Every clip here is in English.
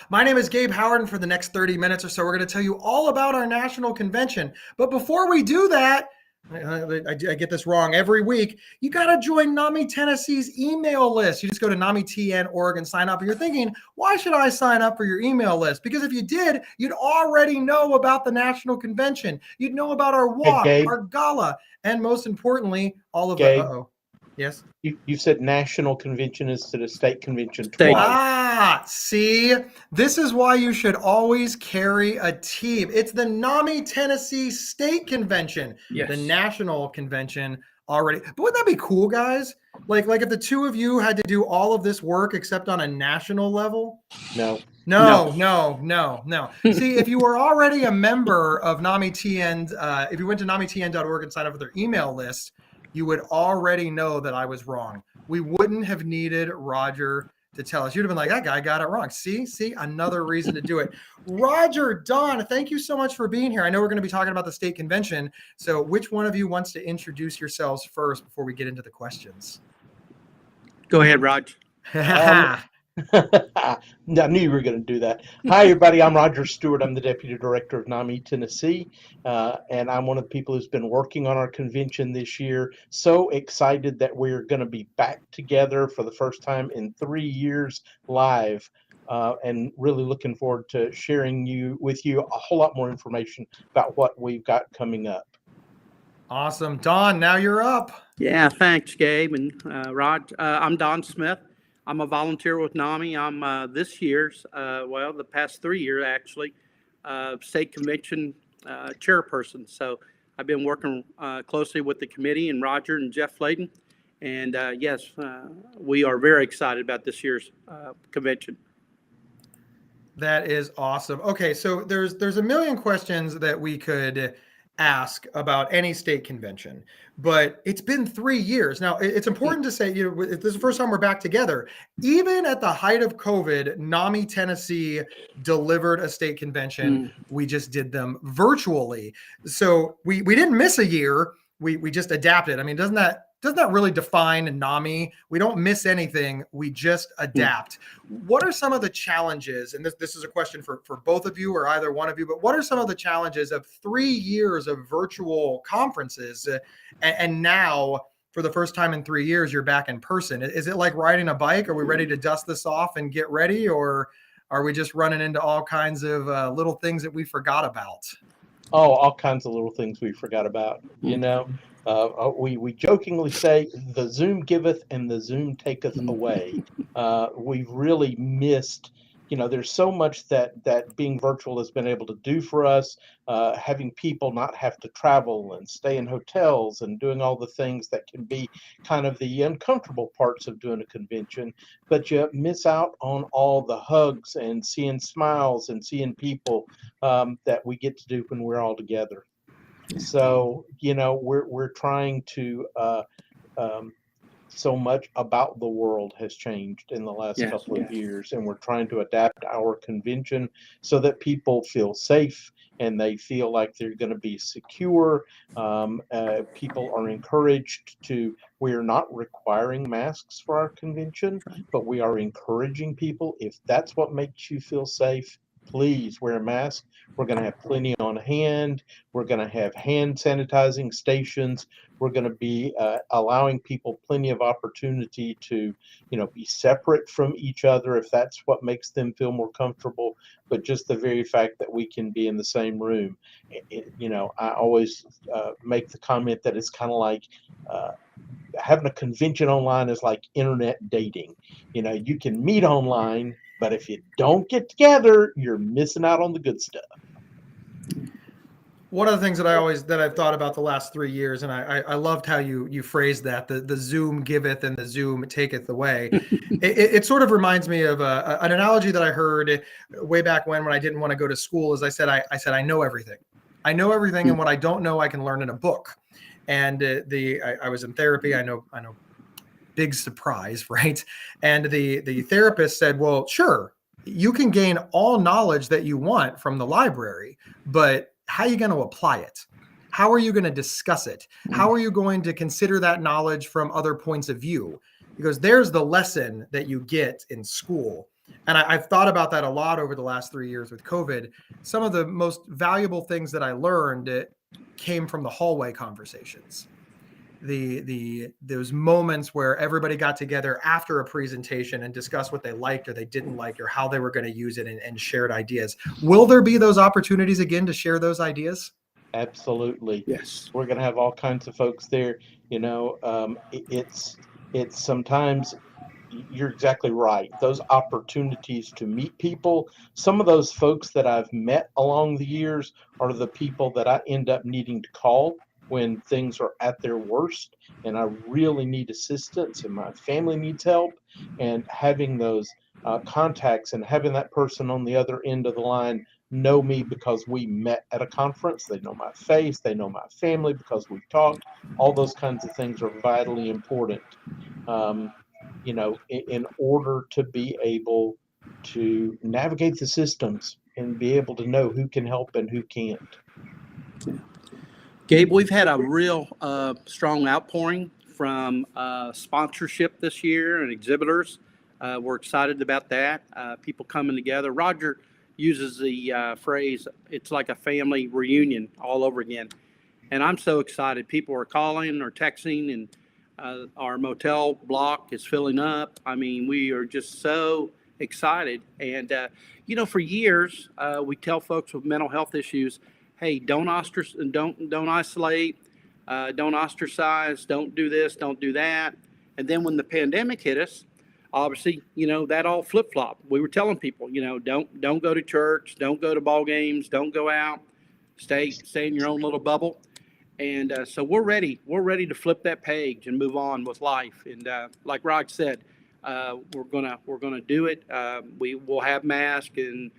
My name is Gabe Howard, and for the next 30 minutes or so, we're going to tell you all about our national convention. But before we do that, I get this wrong every week. You got to join NAMI Tennessee's email list. You just go to NAMI.org and sign up. And you're thinking, why should I sign up for your email list? Because if you did, you'd already know about the national convention. You'd know about our walk, our gala, and most importantly, all of the, yes? You said national convention instead of state convention twice. See, this is why you should always carry a team. It's the NAMI Tennessee State Convention, the national convention already. But wouldn't that be cool, guys? Like if the two of you had to do all of this work except on a national level? No. See, if you were already a member of NAMI TN, if you went to NAMITN.org and signed up for their email list, you would already know that I was wrong. We wouldn't have needed Roger to tell us. You'd have been like, that guy got it wrong. See, another reason to do it. Roger, Don, thank you so much for being here. I know we're going to be talking about the state convention. So which one of you wants to introduce yourselves first before we get into the questions? Go ahead, Raj. I knew you were going to do that. Hi, everybody. I'm Roger Stewart. I'm the Deputy Director of NAMI Tennessee, and I'm one of the people who's been working on our convention this year. So excited that we're going to be back together for the first time in 3 years live, and really looking forward to sharing with you a whole lot more information about what we've got coming up. Awesome. Don, now you're up. Yeah, thanks, Gabe and Raj. I'm Don Smith. I'm a volunteer with NAMI. I'm this year's, the past 3 years actually, state convention chairperson. So I've been working closely with the committee and Roger and Jeff Flayden. And yes, we are very excited about this year's convention. That is awesome. Okay, so there's a million questions that we could ask about any state convention, but it's been 3 years. Now, it's important to say, this is the first time we're back together. Even at the height of COVID, NAMI Tennessee delivered a state convention. We just did them virtually. So we didn't miss a year. We just adapted. I mean, doesn't that really define NAMI? We don't miss anything. We just adapt. What are some of the challenges? And this is a question for both of you or either one of you, but what are some of the challenges of 3 years of virtual conferences? And now, for the first time in 3 years, you're back in person. Is it like riding a bike? Are we ready to dust this off and get ready? Or are we just running into all kinds of little things that we forgot about? Oh, all kinds of little things we forgot about, we jokingly say the Zoom giveth and the Zoom taketh away. We've really missed, there's so much that being virtual has been able to do for us, having people not have to travel and stay in hotels and doing all the things that can be kind of the uncomfortable parts of doing a convention, but you miss out on all the hugs and seeing smiles and seeing people that we get to do when we're all together. So, we're trying to, so much about the world has changed in the last couple of years, and we're trying to adapt our convention so that people feel safe and they feel like they're going to be secure. People are encouraged we're not requiring masks for our convention, but we are encouraging people, if that's what makes you feel safe, please wear a mask. We're going to have plenty on hand. We're going to have hand sanitizing stations. We're going to be allowing people plenty of opportunity to, be separate from each other if that's what makes them feel more comfortable. But just the very fact that we can be in the same room, I always make the comment that it's kind of like having a convention online is like internet dating. You can meet online, but if you don't get together, you're missing out on the good stuff. One of the things that I've thought about the last 3 years, and I loved how you phrased that, the Zoom giveth and the Zoom taketh away. It sort of reminds me of an analogy that I heard way back when I didn't want to go to school. As I said, I know everything. I know everything, and what I don't know, I can learn in a book. And I was in therapy. I know. Big surprise, right? And the therapist said, well, sure, you can gain all knowledge that you want from the library, but how are you going to apply it? How are you going to discuss it? How are you going to consider that knowledge from other points of view? Because there's the lesson that you get in school. And I've thought about that a lot over the last 3 years with COVID. Some of the most valuable things that I learned came from the hallway conversations. Those moments where everybody got together after a presentation and discussed what they liked or they didn't like or how they were going to use it, and shared ideas. Will there be those opportunities again to share those ideas? Absolutely. Yes. We're going to have all kinds of folks there. It's sometimes, you're exactly right. Those opportunities to meet people, some of those folks that I've met along the years are the people that I end up needing to call when things are at their worst and I really need assistance and my family needs help. And having those contacts and having that person on the other end of the line know me because we met at a conference. They know my face, they know my family because we've talked. All those kinds of things are vitally important. In order to be able to navigate the systems and be able to know who can help and who can't. Gabe, we've had a real strong outpouring from sponsorship this year and exhibitors. We're excited about that. People coming together. Roger uses the phrase, it's like a family reunion all over again. And I'm so excited. People are calling or texting, and our motel block is filling up. I mean, we are just so excited. And, for years, we tell folks with mental health issues, hey, don't isolate, don't ostracize, don't do this, don't do that. And then when the pandemic hit us, obviously, that all flip-flopped. We were telling people, don't go to church, don't go to ball games, don't go out, stay in your own little bubble. And so we're ready to flip that page and move on with life. And like Rod said, we're gonna do it. We will have masks and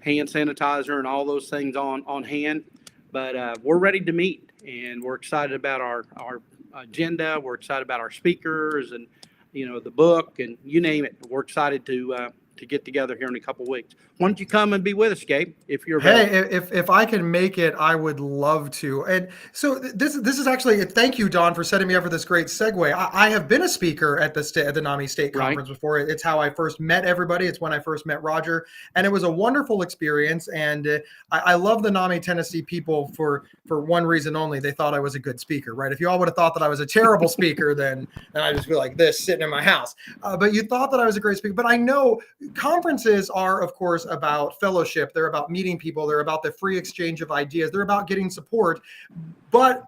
hand sanitizer and all those things on hand, but we're ready to meet, and we're excited about our agenda. We're excited about our speakers and the book, and you name it. We're excited to get together here in a couple of weeks. Why don't you come and be with us, Gabe, if you're available? Hey, if I can make it, I would love to. And so this is actually, thank you, Don, for setting me up for this great segue. I have been a speaker at the NAMI State Conference before. It's how I first met everybody. It's when I first met Roger, and it was a wonderful experience. And I love the NAMI Tennessee people for one reason only. They thought I was a good speaker, right? If you all would have thought that I was a terrible speaker, then I'd just be like this sitting in my house. But you thought that I was a great speaker. But I know conferences are, of course, about fellowship. They're about meeting people. They're about the free exchange of ideas. They're about getting support. But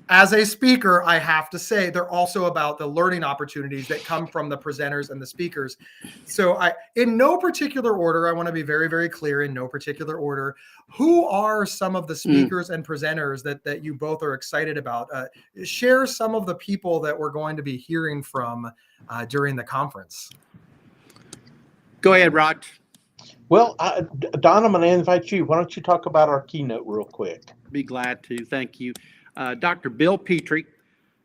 as a speaker, I have to say, they're also about the learning opportunities that come from the presenters and the speakers. So in no particular order, I want to be very, very clear, in no particular order, who are some of the speakers and presenters that you both are excited about? Share some of the people that we're going to be hearing from during the conference. Go ahead, Rod. Well, Don, I'm going to invite you. Why don't you talk about our keynote real quick? Be glad to. Thank you. Dr. Bill Petrie,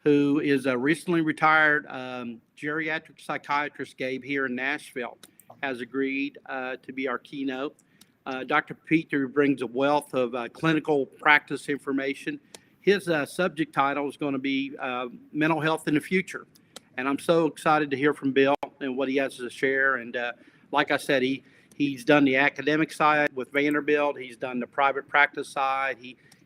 who is a recently retired geriatric psychiatrist, Gabe, here in Nashville, has agreed to be our keynote. Dr. Petrie brings a wealth of clinical practice information. His subject title is going to be Mental Health in the Future. And I'm so excited to hear from Bill and what he has to share. And like I said, he's done the academic side with Vanderbilt. He's done the private practice side.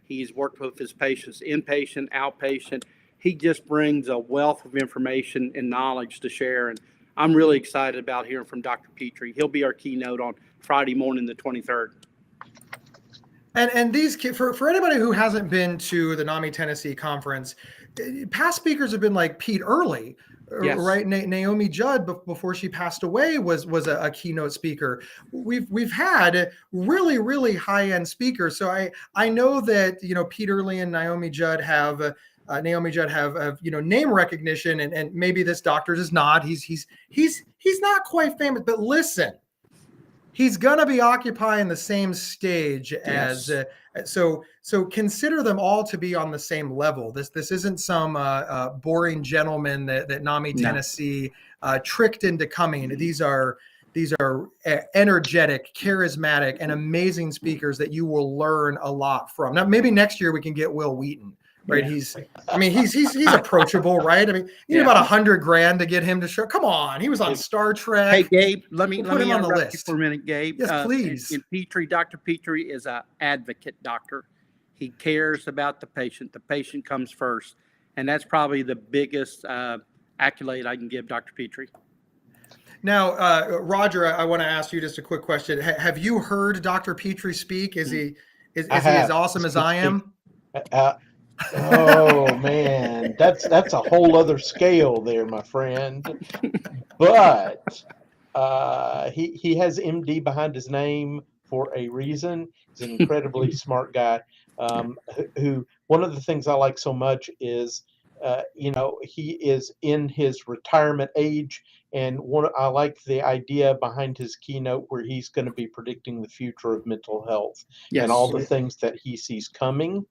He's worked with his patients, inpatient, outpatient. He just brings a wealth of information and knowledge to share. And I'm really excited about hearing from Dr. Petrie. He'll be our keynote on Friday morning, the 23rd. And these, for anybody who hasn't been to the NAMI Tennessee conference, past speakers have been like Pete Early, yes, right? Naomi Judd, before she passed away, was a keynote speaker. We've had really, really high-end speakers. So I know that Pete Early and Naomi Judd have name recognition, and maybe this doctor is not. He's not quite famous, but listen. He's gonna be occupying the same stage as so consider them all to be on the same level. This isn't some boring gentleman that NAMI Tennessee tricked into coming. These are energetic, charismatic, and amazing speakers that you will learn a lot from. Now, maybe next year we can get Will Wheaton. right? Yeah. He's approachable, right? I mean, you need Yeah. about $100,000 to get him to show. Come on, he was on Star Trek. Hey, Gabe, let me We'll put him on the interrupt you list. for a minute, Gabe. Yes, please. And Petrie, Dr. Petrie is an advocate doctor. He cares about the patient. The patient comes first. And that's probably the biggest accolade I can give Dr. Petrie. Now, Roger, I want to ask you just a quick question. Have you heard Dr. Petrie speak? Is he as awesome as I am? Oh man, that's a whole other scale there, my friend. But he has MD behind his name for a reason. He's an incredibly smart guy. Who one of the things I like so much is, he is in his retirement age, and I like the idea behind his keynote where he's going to be predicting the future of mental health and all the things that he sees coming.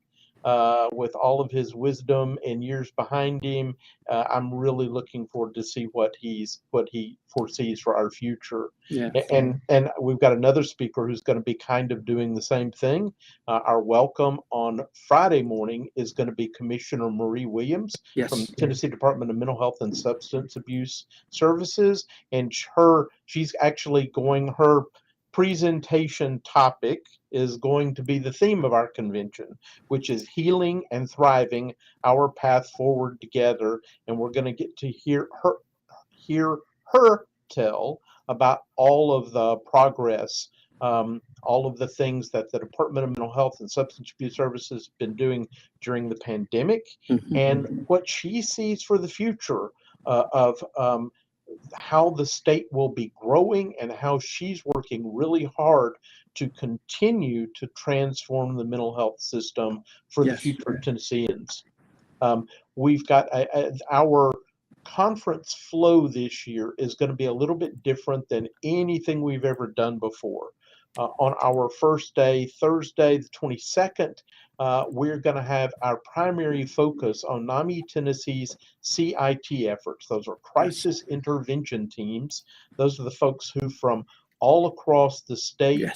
With all of his wisdom and years behind him, I'm really looking forward to see what he foresees for our future. Yeah. And we've got another speaker who's going to be kind of doing the same thing. Our welcome on Friday morning is going to be Commissioner Marie Williams from the Tennessee Department of Mental Health and Substance Abuse Services, and she's actually her presentation topic is going to be the theme of our convention, which is healing and thriving, our path forward together. And we're going to get to hear her tell about all of the progress, all of the things that the Department of Mental Health and Substance Abuse Services has been doing during the pandemic, and what she sees for the future of how the state will be growing and how she's working really hard to continue to transform the mental health system for the future of Tennesseans. We've got our conference flow this year is going to be a little bit different than anything we've ever done before. On our first day, Thursday, the 22nd, we're going to have our primary focus on NAMI Tennessee's CIT efforts. Those are crisis intervention teams. Those are the folks who from all across the state,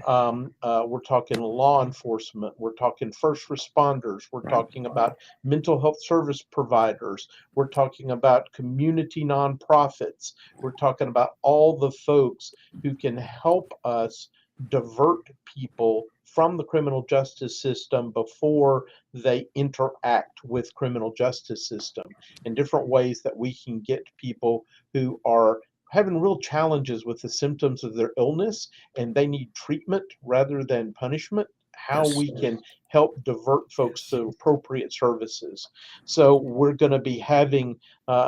we're talking law enforcement, we're talking first responders, we're talking about mental health service providers, we're talking about community nonprofits, we're talking about all the folks who can help us divert people from the criminal justice system before they interact with criminal justice system, and different ways that we can get people who are having real challenges with the symptoms of their illness and they need treatment rather than punishment, how we can help divert folks to appropriate services. So we're going to be having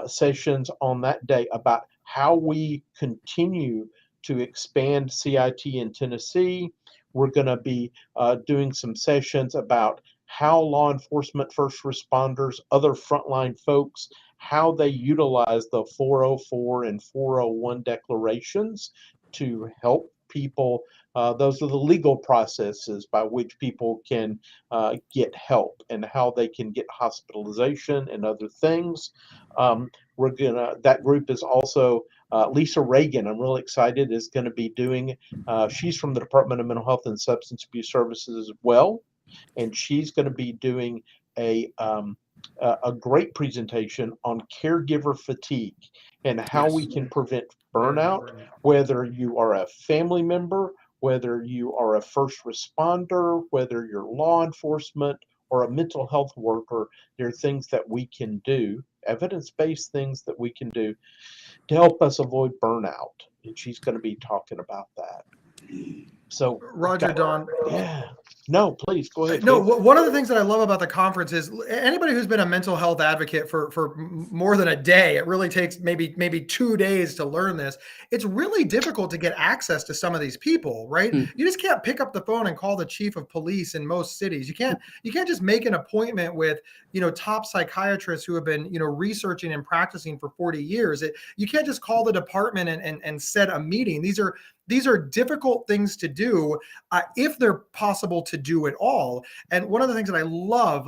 sessions on that day about how we continue to expand CIT in Tennessee. We're going to be doing some sessions about how law enforcement, first responders, other frontline folks, how they utilize the 404 and 401 declarations to help people. Those are the legal processes by which people can get help and how they can get hospitalization and other things. That group is also Lisa Reagan, I'm really excited, is going to be doing, she's from the Department of Mental Health and Substance Abuse Services as well, and she's going to be doing a great presentation on caregiver fatigue and how we can prevent burnout, whether you are a family member, whether you are a first responder, whether you're law enforcement or a mental health worker. There are things that we can do, evidence-based things that we can do to help us avoid burnout. And she's going to be talking about that. So Roger, Don. Yeah. No, please go ahead. No, one of the things that I love about the conference is anybody who's been a mental health advocate for more than a day, it really takes maybe 2 days to learn this. It's really difficult to get access to some of these people, right? You just can't pick up the phone and call the chief of police in most cities. You can't just make an appointment with, top psychiatrists who have been, researching and practicing for 40 years. You can't just call the department and set a meeting. These these are difficult things to do if they're possible to do at all. And one of the things that I love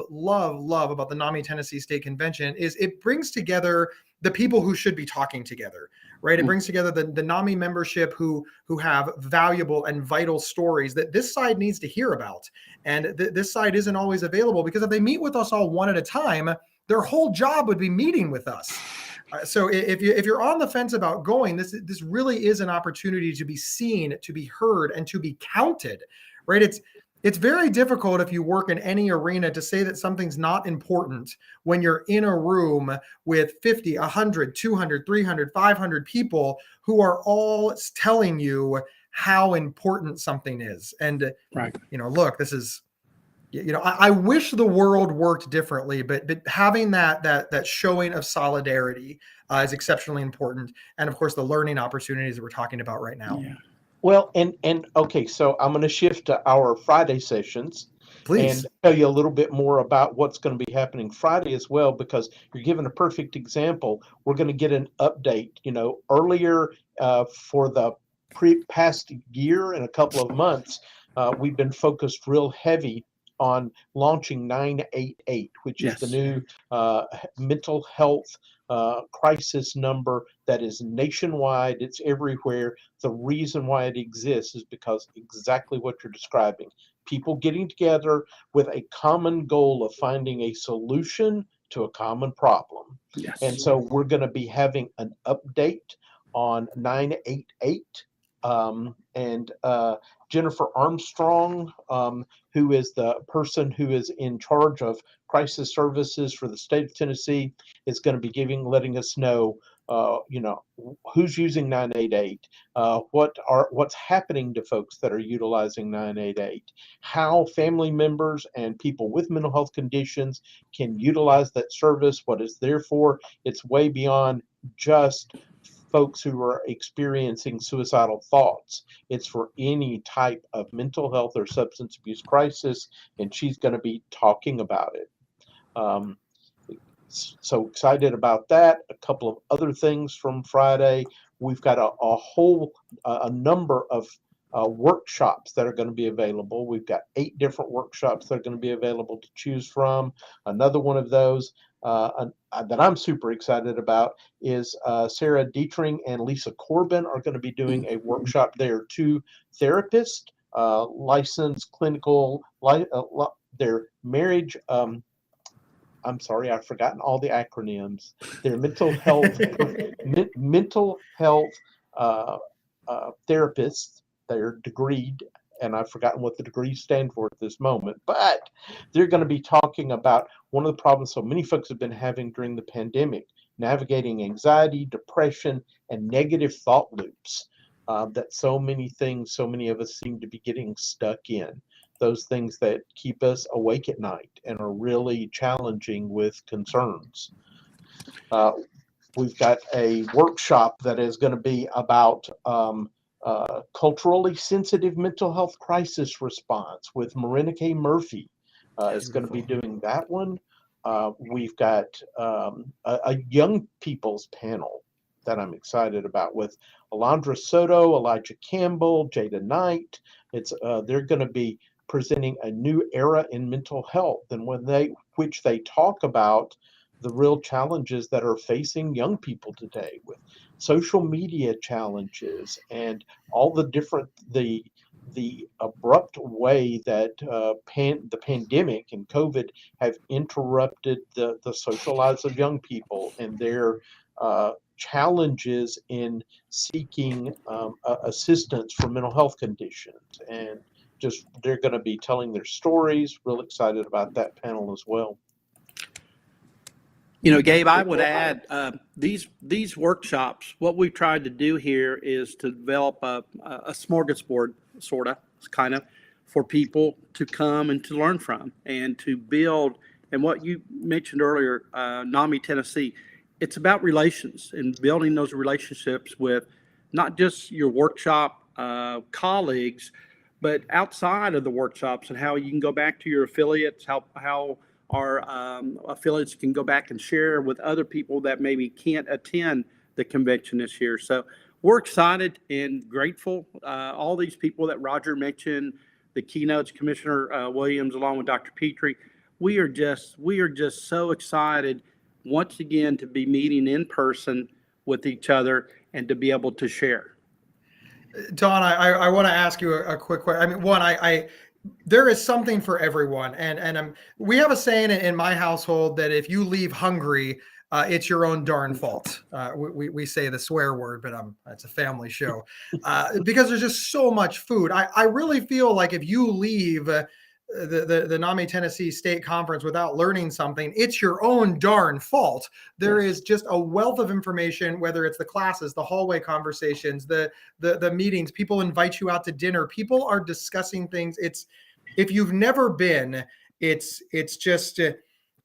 about the NAMI Tennessee State Convention is it brings together the people who should be talking together, right? It brings together the NAMI membership who have valuable and vital stories that this side needs to hear about. And this side isn't always available, because if they meet with us all one at a time, their whole job would be meeting with us. So if you're on the fence about going, this really is an opportunity to be seen, to be heard, and to be counted, right? It's very difficult if you work in any arena to say that something's not important when you're in a room with 50, 100, 200, 300, 500 people who are all telling you how important something is. And, Right. Look, this is, I wish the world worked differently, but having that showing of solidarity is exceptionally important. And of course, the learning opportunities that we're talking about right now. Yeah. Well, and okay, so I'm going to shift to our Friday sessions. Please. And tell you a little bit more about what's going to be happening Friday as well, because you're given a perfect example. We're going to get an update, earlier for the past year and a couple of months. We've been focused real heavy on launching 988, which is the new mental health crisis number that is nationwide. It's everywhere. The reason why it exists is because exactly what you're describing. People getting together with a common goal of finding a solution to a common problem. Yes. And so we're going to be having an update on 988. And Jennifer Armstrong, who is the person who is in charge of crisis services for the state of Tennessee, is going to be letting us know, who's using 988, what's happening to folks that are utilizing 988, how family members and people with mental health conditions can utilize that service, what it's there for. It's way beyond just folks who are experiencing suicidal thoughts. It's for any type of mental health or substance abuse crisis, and she's going to be talking about it. So excited about that. A couple of other things from Friday. We've got a number of workshops that are going to be available. We've got 8 different workshops that are going to be available to choose from. Another one of those that I'm super excited about is Sarah Dietring and Lisa Corbin are going to be doing a workshop. They are 2 therapists, licensed clinical, their marriage. I'm sorry, I've forgotten all the acronyms. They're mental health therapists. They're degreed, and I've forgotten what the degrees stand for at this moment. But they're going to be talking about one of the problems so many folks have been having during the pandemic, navigating anxiety, depression, and negative thought loops that so many of us seem to be getting stuck in. Those things that keep us awake at night and are really challenging with concerns. We've got a workshop that is going to be about culturally sensitive mental health crisis response with Marina K. Murphy is going to be doing that one. We've got a young people's panel that I'm excited about with Alondra Soto, Elijah Campbell, Jada Knight. They're going to be presenting a new era in mental health, and which they talk about the real challenges that are facing young people today with social media challenges and all the different the abrupt way that the pandemic and COVID have interrupted the social lives of young people and their challenges in seeking assistance for mental health conditions. And just they're going to be telling their stories. Real excited about that panel as well. Gabe, I would add these workshops. What we've tried to do here is to develop a smorgasbord, kind of, for people to come and to learn from and to build. And what you mentioned earlier, NAMI Tennessee, it's about relations and building those relationships with not just your workshop colleagues, but outside of the workshops, and how you can go back to your affiliates, how our affiliates can go back and share with other people that maybe can't attend the convention this year. So we're excited and grateful. All these people that Roger mentioned, the keynotes, Commissioner Williams, along with Dr. Petrie, we are just so excited once again to be meeting in person with each other and to be able to share. Don, I want to ask you a quick question. I mean, one, there is something for everyone, and we have a saying in my household that if you leave hungry, it's your own darn fault. We say the swear word, but it's a family show because there's just so much food. I really feel like if you leave the NAMI Tennessee State Conference without learning something, it's your own darn fault. There is just a wealth of information, whether it's the classes, the hallway conversations, the meetings, people invite you out to dinner, people are discussing things. If you've never been, it's just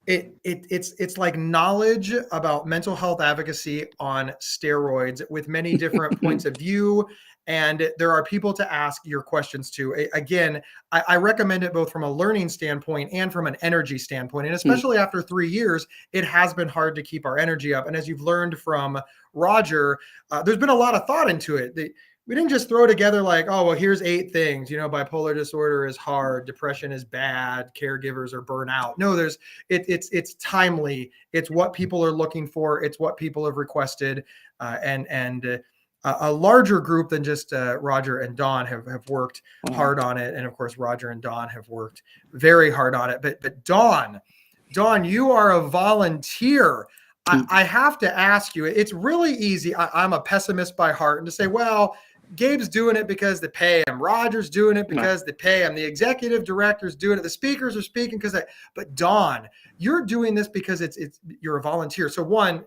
it's like knowledge about mental health advocacy on steroids with many different points of view. And there are people to ask your questions to. Again, I recommend it both from a learning standpoint and from an energy standpoint. And especially after 3 years, it has been hard to keep our energy up. And as you've learned from Roger, there's been a lot of thought into it. We didn't just throw together like, oh, well, here's 8 things. Bipolar disorder is hard, depression is bad, caregivers are burnout. No, it's timely. It's what people are looking for. It's what people have requested, and a larger group than just Roger and Don have worked hard on it. And of course, Roger and Don have worked very hard on it. But Don, you are a volunteer. I have to ask you, it's really easy. I'm a pessimist by heart, and to say, well, Gabe's doing it because they pay him. Roger's doing it because they pay him. The executive director's doing it. The speakers are speaking because but Don, you're doing this because you're a volunteer. So one,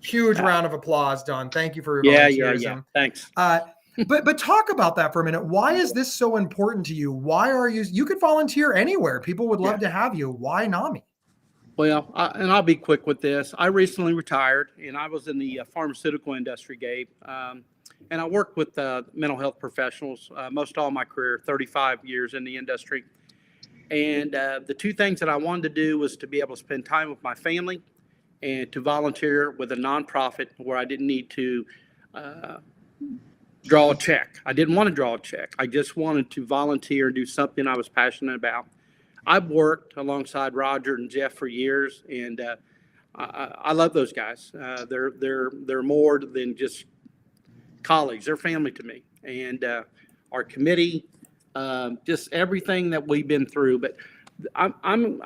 huge round of applause, Don. Thank you for your volunteerism. Yeah. Thanks. But talk about that for a minute. Why is this so important to you? Why are you could volunteer anywhere. People would love to have you. Why NAMI? Well, and I'll be quick with this. I recently retired, and I was in the pharmaceutical industry, Gabe. And I worked with mental health professionals most all my career, 35 years in the industry. And the 2 things that I wanted to do was to be able to spend time with my family and to volunteer with a nonprofit where I didn't need to draw a check. I didn't want to draw a check. I just wanted to volunteer and do something I was passionate about. I've worked alongside Roger and Jeff for years, and I love those guys. They're more than just colleagues. They're family to me. And our committee, just everything that we've been through. But I'm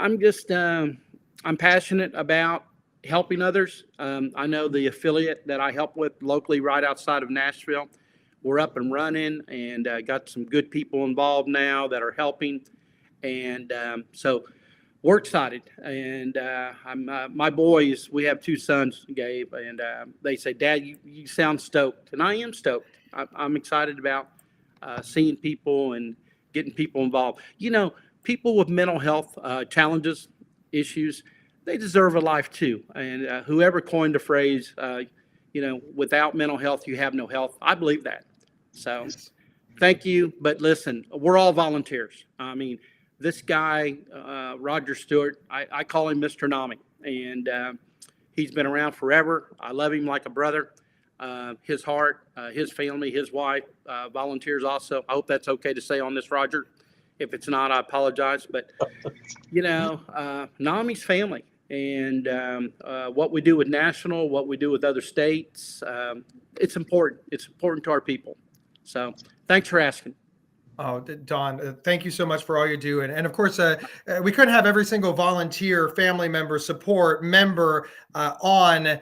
passionate about helping others. I know the affiliate that I help with locally right outside of Nashville, we're up and running and got some good people involved now that are helping. And so we're excited. And my boys, we have 2 sons, Gabe, and they say, Dad, you sound stoked. And I am stoked. I'm excited about seeing people and getting people involved. People with mental health challenges, issues, they deserve a life too. And whoever coined the phrase, without mental health, you have no health. I believe that. So thank you. But listen, we're all volunteers. I mean, this guy, Roger Stewart, I call him Mr. NAMI, and he's been around forever. I love him like a brother. His heart, his family, his wife, volunteers also. I hope that's okay to say on this, Roger. If it's not, I apologize. But, NAMI's family, and what we do with national, what we do with other states, it's important. It's important to our people. So thanks for asking. Oh, Don, thank you so much for all you do. And of course, we couldn't have every single volunteer, family member, support member on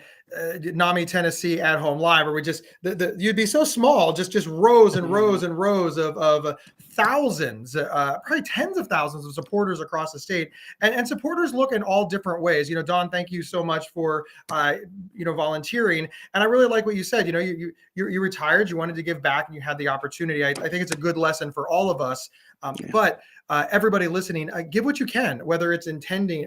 NAMI Tennessee at Home Live, or we just, you'd be so small, just rows and rows and rows of thousands, probably tens of thousands of supporters across the state. And supporters look in all different ways. Don, thank you so much for, volunteering. And I really like what you said. You retired, you wanted to give back, and you had the opportunity. I think it's a good lesson for all of us. But everybody listening, give what you can, whether it's attending,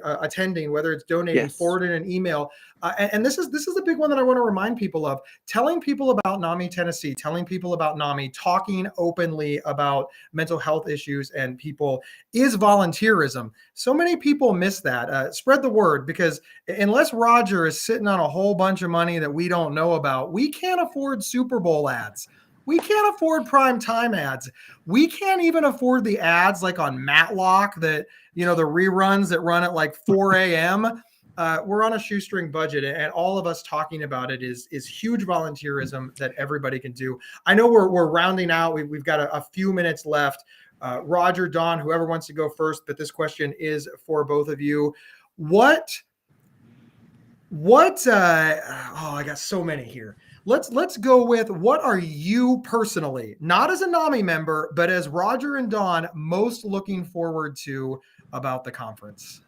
whether it's donating, forwarding an email. And this is a big one that I want to remind people of. Telling people about NAMI Tennessee, telling people about NAMI, talking openly about mental health issues and people is volunteerism. So many people miss that. Spread the word, because unless Roger is sitting on a whole bunch of money that we don't know about, we can't afford Super Bowl ads. We can't afford prime time ads. We can't even afford the ads like on Matlock that, the reruns that run at like 4 a.m. We're on a shoestring budget, and all of us talking about it is huge volunteerism that everybody can do. I know we're rounding out. We've got a few minutes left. Roger, Don, whoever wants to go first, but this question is for both of you. What I got so many here. Let's go with, what are you personally, not as a NAMI member, but as Roger and Don, most looking forward to about the conference?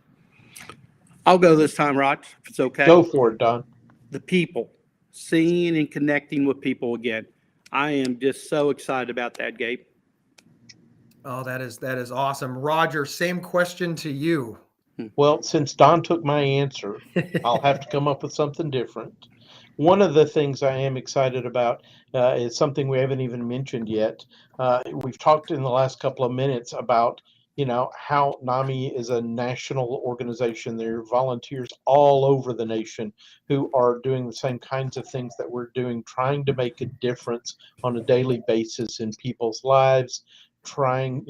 I'll go this time, Rod, if it's okay. Go for it, Don. The people, seeing and connecting with people again. I am just so excited about that, Gabe. Oh, that is awesome. Roger, same question to you. Well, since Don took my answer, I'll have to come up with something different. One of the things I am excited about is something we haven't even mentioned yet. We've talked in the last couple of minutes about, how NAMI is a national organization. There are volunteers all over the nation who are doing the same kinds of things that we're doing, trying to make a difference on a daily basis in people's lives, trying,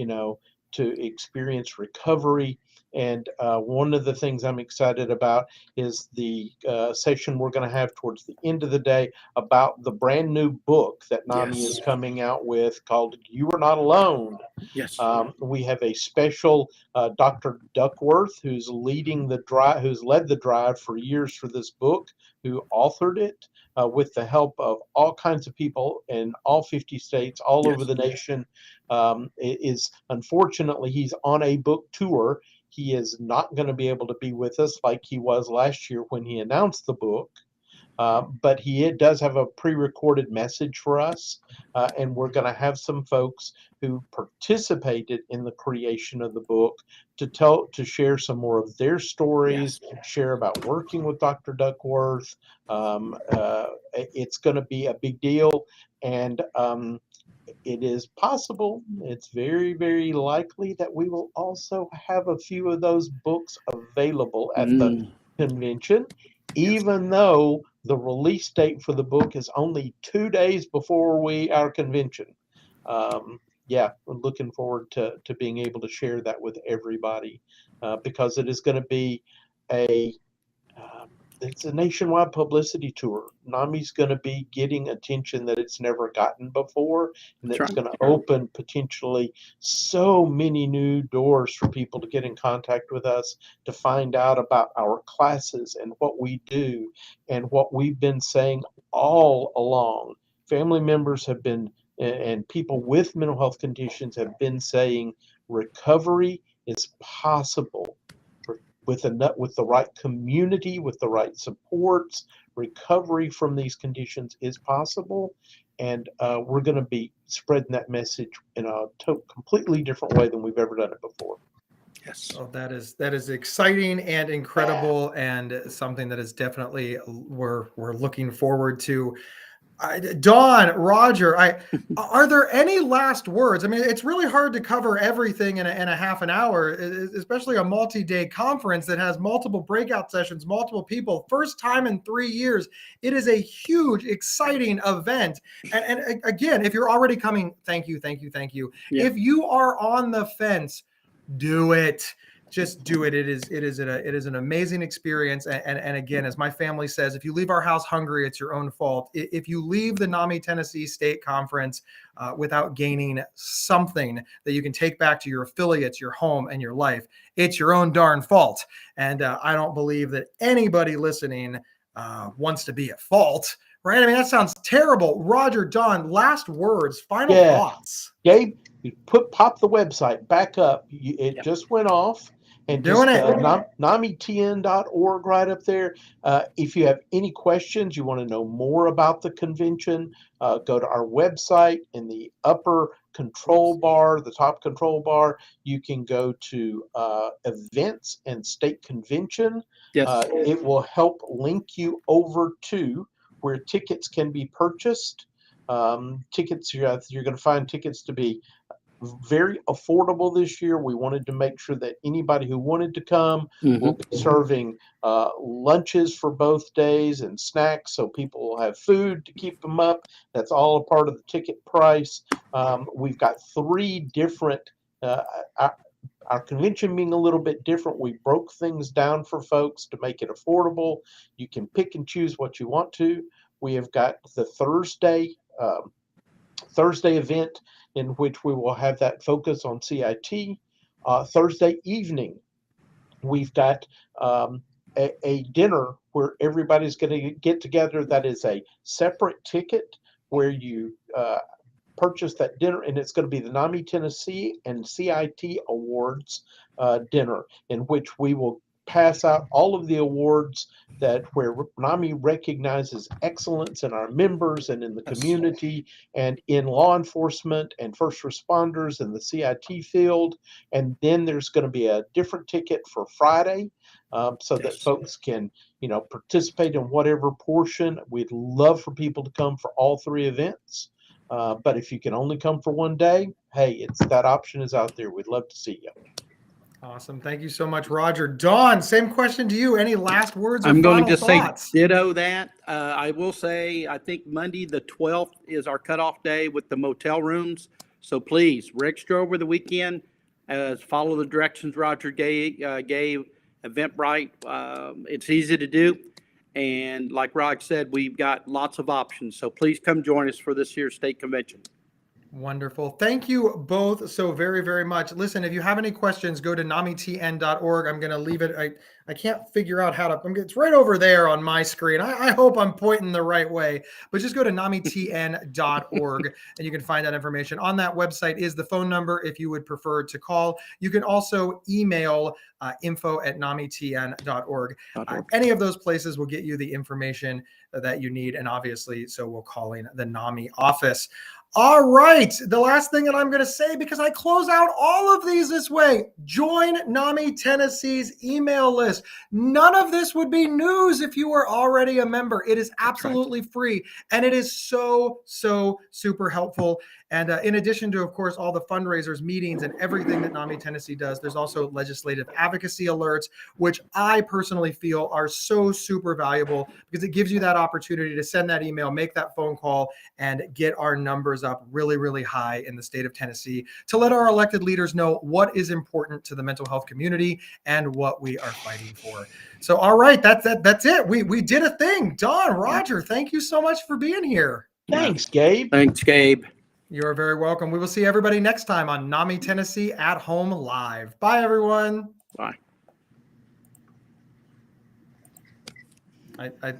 to experience recovery. And one of the things I'm excited about is the session we're going to have towards the end of the day about the brand new book that NAMI is coming out with called You Are Not Alone. Yes. We have a special Dr. Duckworth who's leading the drive, who's led the drive for years for this book, who authored it with the help of all kinds of people in all 50 states, all over the nation. Unfortunately, he's on a book tour. He is not going to be able to be with us like he was last year when he announced the book. But he does have a pre-recorded message for us, and we're going to have some folks who participated in the creation of the book to share some more of their stories, share about working with Dr. Duckworth. It's going to be a big deal, and it is possible, it's very, very likely that we will also have a few of those books available at the convention, even though the release date for the book is only 2 days before our convention. We're looking forward to being able to share that with everybody because it is going to be it's a nationwide publicity tour. NAMI's going to be getting attention that it's never gotten before, and it's going to open potentially so many new doors for people to get in contact with us, to find out about our classes and what we do and what we've been saying all along. Family members have been, and people with mental health conditions have been saying recovery is possible. With the right community, with the right supports, recovery from these conditions is possible, and we're going to be spreading that message in a completely different way than we've ever done it before. Yes. So that is exciting and incredible, and something that is definitely we're looking forward to. Don, Roger, are there any last words? I mean, it's really hard to cover everything in a half an hour, especially a multi-day conference that has multiple breakout sessions, multiple people, first time in 3 years. It is a huge, exciting event. And again, if you're already coming, thank you. Yeah. If you are on the fence, do it. Just do it. It is an amazing experience. And again, as my family says, if you leave our house hungry, it's your own fault. If you leave the NAMI Tennessee State Conference without gaining something that you can take back to your affiliates, your home, and your life, it's your own darn fault. And I don't believe that anybody listening wants to be at fault, right? I mean, that sounds terrible. Roger, Don, last words, final thoughts. Gabe, you pop the website back up. It just went off. And doing just it. NAMITN.org right up there. If you have any questions, you want to know more about the convention, go to our website. In the upper control bar, the top control bar, you can go to events and state convention. Yes. It will help link you over to where tickets can be purchased. Tickets, you're going to find tickets to be very affordable this year. We wanted to make sure that anybody who wanted to come will be serving lunches for both days and snacks, so people will have food to keep them up. That's all a part of the ticket price. We've got 3 different, our convention being a little bit different, we broke things down for folks to make it affordable. You can pick and choose what you want to. We have got the Thursday event in which we will have that focus on CIT. Thursday evening, we've got a dinner where everybody's going to get together. That is a separate ticket where you purchase that dinner, and it's going to be the NAMI Tennessee and CIT Awards dinner, in which we will pass out all of the awards that where NAMI recognizes excellence in our members and in the community and in law enforcement and first responders in the CIT field. And then there's going to be a different ticket for Friday, so that folks can, participate in whatever portion. We'd love for people to come for all 3 events. But if you can only come for one day, hey, that option is out there. We'd love to see you. Awesome. Thank you so much, Roger. Dawn, same question to you. Any last words or I'm going to final just thoughts? say ditto that. I will say, I think Monday the 12th is our cutoff day with the motel rooms. So please register over the weekend. Follow the directions Roger gave. Eventbrite. It's easy to do. And like Rod said, we've got lots of options. So please come join us for this year's state convention. Wonderful. Thank you both so very, very much. Listen, if you have any questions, go to namitn.org. I'm going to leave it. I can't figure out how to, it's right over there on my screen. I hope I'm pointing the right way, but just go to namitn.org and you can find that information. On that website is the phone number if you would prefer to call. You can also email info@namitn.org. Any of those places will get you the information that you need. And obviously, so we'll call in the NAMI office. All right. The last thing that I'm going to say, because I close out all of these this way, join NAMI Tennessee's email list. None of this would be news if you were already a member. It is absolutely free, and it is so super helpful. And in addition to, of course, all the fundraisers, meetings, and everything that NAMI Tennessee does, there's also legislative advocacy alerts, which I personally feel are so super valuable because it gives you that opportunity to send that email, make that phone call, and get our numbers up really, really high in the state of Tennessee to let our elected leaders know what is important to the mental health community and what we are fighting for. So, all right, that's it. We did a thing. Dawn, Roger, thank you so much for being here. Thanks, Gabe. Thanks, Gabe. You're very welcome. We will see everybody next time on NAMI Tennessee at Home Live. Bye, everyone. Bye. I